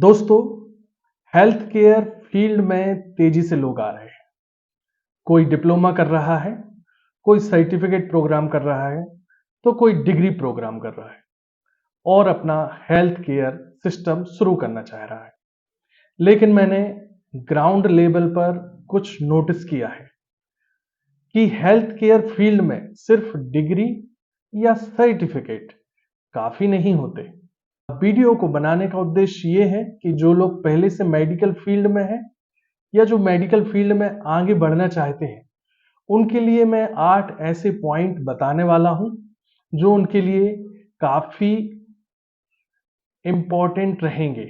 दोस्तों, health care field में तेजी से लोग आ रहे हैं। कोई डिप्लोमा कर रहा है, कोई सर्टिफिकेट प्रोग्राम कर रहा है, तो कोई डिग्री प्रोग्राम कर रहा है और अपना हेल्थ केयर सिस्टम शुरू करना चाह रहा है। लेकिन मैंने ग्राउंड लेवल पर कुछ नोटिस किया है कि हेल्थ केयर फील्ड में सिर्फ डिग्री या सर्टिफिकेट काफी नहीं होते। वीडियो को बनाने का उद्देश्य ये है कि जो लोग पहले से मेडिकल फील्ड में हैं या जो मेडिकल फील्ड में आगे बढ़ना चाहते हैं, उनके लिए मैं 8 ऐसे पॉइंट बताने वाला हूं जो उनके लिए काफी इंपॉर्टेंट रहेंगे।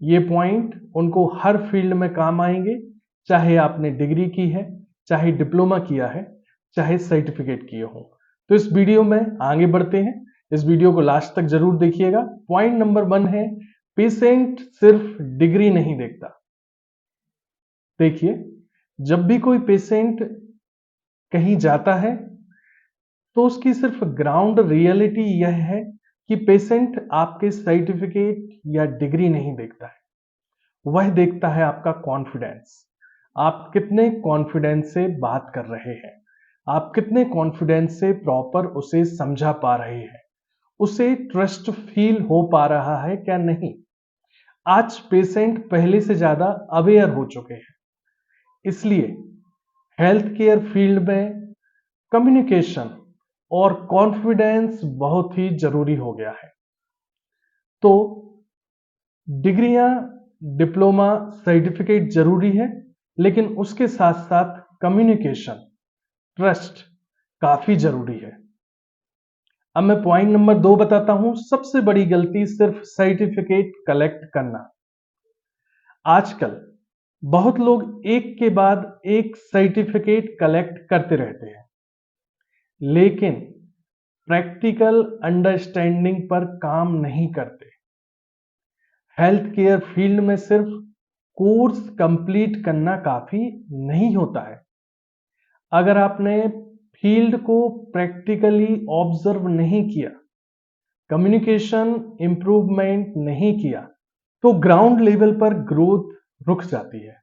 ये पॉइंट उनको हर फील्ड में काम आएंगे, चाहे आपने डिग्री की है, चाहे डिप्लोमा किया है, चाहे सर्टिफिकेट किए हो। तो इस वीडियो में आगे बढ़ते हैं। इस वीडियो को लास्ट तक जरूर देखिएगा। पॉइंट नंबर 1 है, पेशेंट सिर्फ डिग्री नहीं देखता। देखिए, जब भी कोई पेशेंट कहीं जाता है तो उसकी सिर्फ ग्राउंड रियलिटी यह है कि पेशेंट आपके सर्टिफिकेट या डिग्री नहीं देखता है, वह देखता है आपका कॉन्फिडेंस। आप कितने कॉन्फिडेंस से बात कर रहे हैं, आप कितने कॉन्फिडेंस से प्रॉपर उसे समझा पा रहे हैं, उसे ट्रस्ट फील हो पा रहा है क्या नहीं। आज पेशेंट पहले से ज्यादा अवेयर हो चुके हैं, इसलिए हेल्थ केयर फील्ड में कम्युनिकेशन और कॉन्फिडेंस बहुत ही जरूरी हो गया है। तो डिग्रियां, डिप्लोमा, सर्टिफिकेट जरूरी है, लेकिन उसके साथ साथ कम्युनिकेशन, ट्रस्ट काफी जरूरी है। अब मैं पॉइंट नंबर 2 बताता हूं। सबसे बड़ी गलती सिर्फ सर्टिफिकेट कलेक्ट करना। आजकल बहुत लोग एक के बाद एक सर्टिफिकेट कलेक्ट करते रहते हैं, लेकिन प्रैक्टिकल अंडरस्टैंडिंग पर काम नहीं करते। हेल्थ केयर फील्ड में सिर्फ कोर्स कंप्लीट करना काफी नहीं होता है। अगर आपने फील्ड को प्रैक्टिकली ऑब्जर्व नहीं किया, कम्युनिकेशन इंप्रूवमेंट नहीं किया, तो ग्राउंड लेवल पर ग्रोथ रुक जाती है।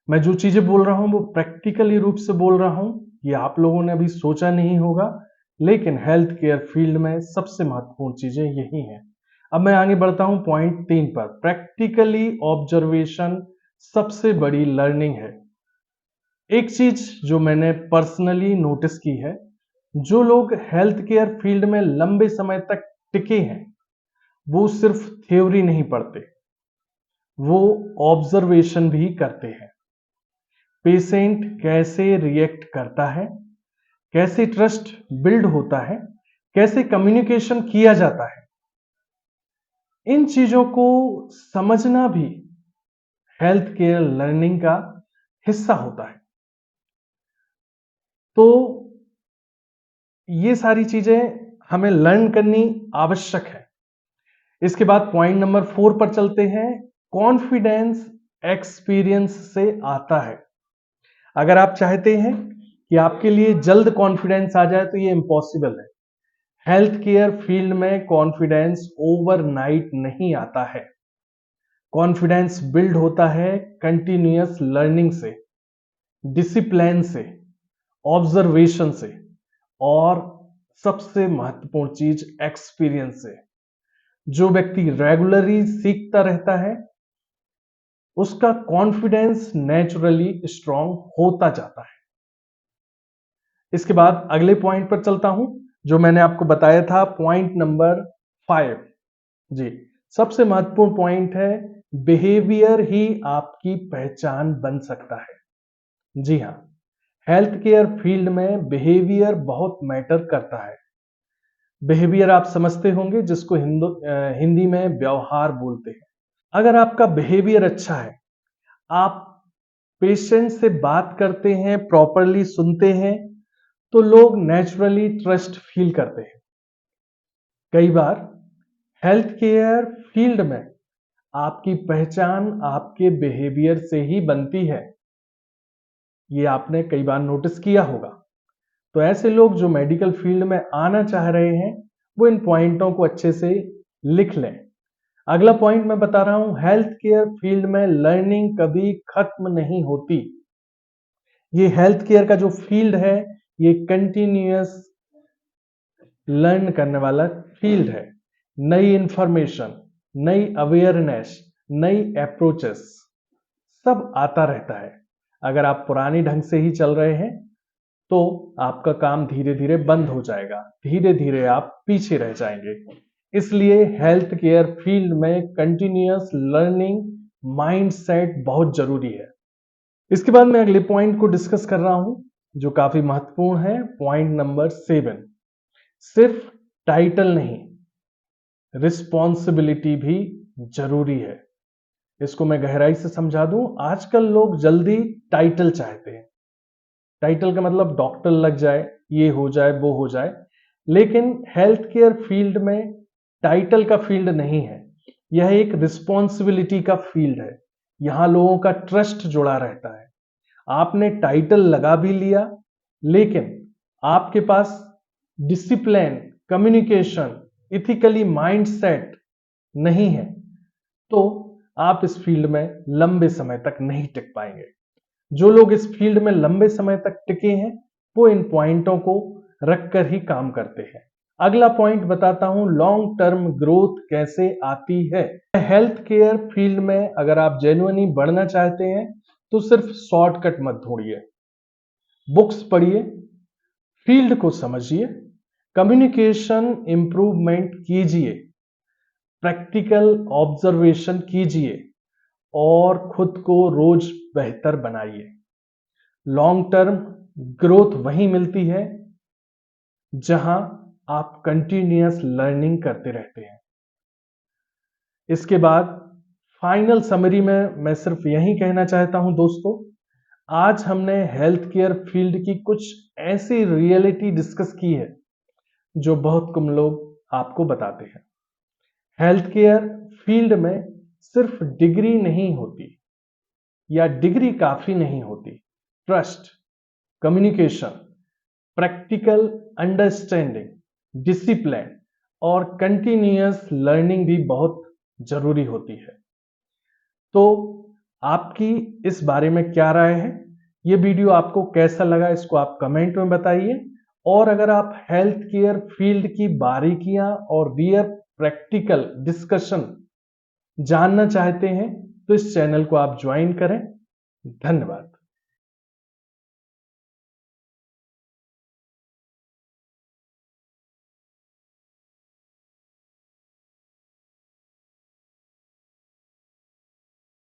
मैं जो चीजें बोल रहा हूं वो प्रैक्टिकली रूप से बोल रहा हूं, ये आप लोगों ने अभी सोचा नहीं होगा, लेकिन हेल्थ केयर फील्ड में सबसे महत्वपूर्ण चीजें यही हैं। अब मैं आगे बढ़ता हूं पॉइंट 3 पर। प्रैक्टिकली ऑब्जर्वेशन सबसे बड़ी लर्निंग है। एक चीज जो मैंने पर्सनली नोटिस की है, जो लोग हेल्थ केयर फील्ड में लंबे समय तक टिके हैं, वो सिर्फ थ्योरी नहीं पढ़ते, वो ऑब्जर्वेशन भी करते हैं। पेशेंट कैसे रिएक्ट करता है, कैसे ट्रस्ट बिल्ड होता है, कैसे कम्युनिकेशन किया जाता है, इन चीजों को समझना भी हेल्थ केयर लर्निंग का हिस्सा होता है। तो ये सारी चीजें हमें लर्न करनी आवश्यक है। इसके बाद पॉइंट नंबर 4 पर चलते हैं। कॉन्फिडेंस एक्सपीरियंस से आता है। अगर आप चाहते हैं कि आपके लिए जल्द कॉन्फिडेंस आ जाए तो ये इम्पॉसिबल है। हेल्थ केयर फील्ड में कॉन्फिडेंस ओवरनाइट नहीं आता है। कॉन्फिडेंस बिल्ड होता है कंटिन्यूअस लर्निंग से, डिसिप्लिन से, ऑब्जर्वेशन से और सबसे महत्वपूर्ण चीज एक्सपीरियंस से। जो व्यक्ति रेगुलरली सीखता रहता है, उसका कॉन्फिडेंस नेचुरली स्ट्रांग होता जाता है। इसके बाद अगले पॉइंट पर चलता हूं, जो मैंने आपको बताया था, पॉइंट नंबर 5। जी, सबसे महत्वपूर्ण पॉइंट है, बिहेवियर ही आपकी पहचान बन सकता है। जी हां, हेल्थ केयर फील्ड में बिहेवियर बहुत मैटर करता है। बिहेवियर आप समझते होंगे, जिसको हिंदी में व्यवहार बोलते हैं। अगर आपका बिहेवियर अच्छा है, आप पेशेंट से बात करते हैं, प्रॉपरली सुनते हैं, तो लोग नेचुरली ट्रस्ट फील करते हैं। कई बार हेल्थ केयर फील्ड में आपकी पहचान आपके बिहेवियर से ही बनती है। ये आपने कई बार नोटिस किया होगा। तो ऐसे लोग जो मेडिकल फील्ड में आना चाह रहे हैं, वो इन पॉइंटों को अच्छे से लिख लें। अगला पॉइंट मैं बता रहा हूं, हेल्थ केयर फील्ड में लर्निंग कभी खत्म नहीं होती। ये हेल्थ केयर का जो फील्ड है ये कंटिन्यूअस लर्न करने वाला फील्ड है। नई इंफॉर्मेशन, नई अवेयरनेस, नई अप्रोचेस सब आता रहता है। अगर आप पुरानी ढंग से ही चल रहे हैं तो आपका काम धीरे धीरे बंद हो जाएगा, धीरे धीरे आप पीछे रह जाएंगे। इसलिए हेल्थ केयर फील्ड में कंटिन्यूअस लर्निंग माइंडसेट बहुत जरूरी है। इसके बाद मैं अगले पॉइंट को डिस्कस कर रहा हूं जो काफी महत्वपूर्ण है, पॉइंट नंबर 7। सिर्फ टाइटल नहीं, रिस्पॉन्सिबिलिटी भी जरूरी है। इसको मैं गहराई से समझा दूं। आजकल लोग जल्दी टाइटल चाहते हैं। टाइटल का मतलब डॉक्टर लग जाए, ये हो जाए, वो हो जाए, लेकिन हेल्थ केयर फील्ड में टाइटल का फील्ड नहीं है, यह एक रिस्पॉन्सिबिलिटी का फील्ड है। यहां लोगों का ट्रस्ट जुड़ा रहता है। आपने टाइटल लगा भी लिया, लेकिन आपके पास डिसिप्लिन, कम्युनिकेशन, इथिकली माइंडसेट नहीं है, तो आप इस फील्ड में लंबे समय तक नहीं टिक पाएंगे। जो लोग इस फील्ड में लंबे समय तक टिके हैं वो इन पॉइंटों को रखकर ही काम करते हैं। अगला पॉइंट बताता हूं, लॉन्ग टर्म ग्रोथ कैसे आती है। हेल्थ केयर फील्ड में अगर आप जेन्युइनली बढ़ना चाहते हैं तो सिर्फ शॉर्टकट मत ढूंढिए, बुक्स पढ़िए, फील्ड को समझिए, कम्युनिकेशन इंप्रूवमेंट कीजिए, प्रैक्टिकल ऑब्जर्वेशन कीजिए और खुद को रोज बेहतर बनाइए। लॉन्ग टर्म ग्रोथ वहीं मिलती है जहां आप कंटिन्यूअस लर्निंग करते रहते हैं। इसके बाद फाइनल समरी में मैं सिर्फ यही कहना चाहता हूं दोस्तों, आज हमने हेल्थ केयर फील्ड की कुछ ऐसी रियलिटी डिस्कस की है जो बहुत कम लोग आपको बताते हैं। हेल्थ केयर फील्ड में सिर्फ डिग्री नहीं होती या डिग्री काफी नहीं होती। Trust, communication, practical understanding, discipline और कंटिन्यूअस लर्निंग भी बहुत जरूरी होती है। तो आपकी इस बारे में क्या राय है? ये वीडियो आपको कैसा लगा इसको आप कमेंट में बताइए। और अगर आप हेल्थ केयर फील्ड की बारीकियां और रियल प्रैक्टिकल डिस्कशन जानना चाहते हैं तो इस चैनल को आप ज्वाइन करें। धन्यवाद।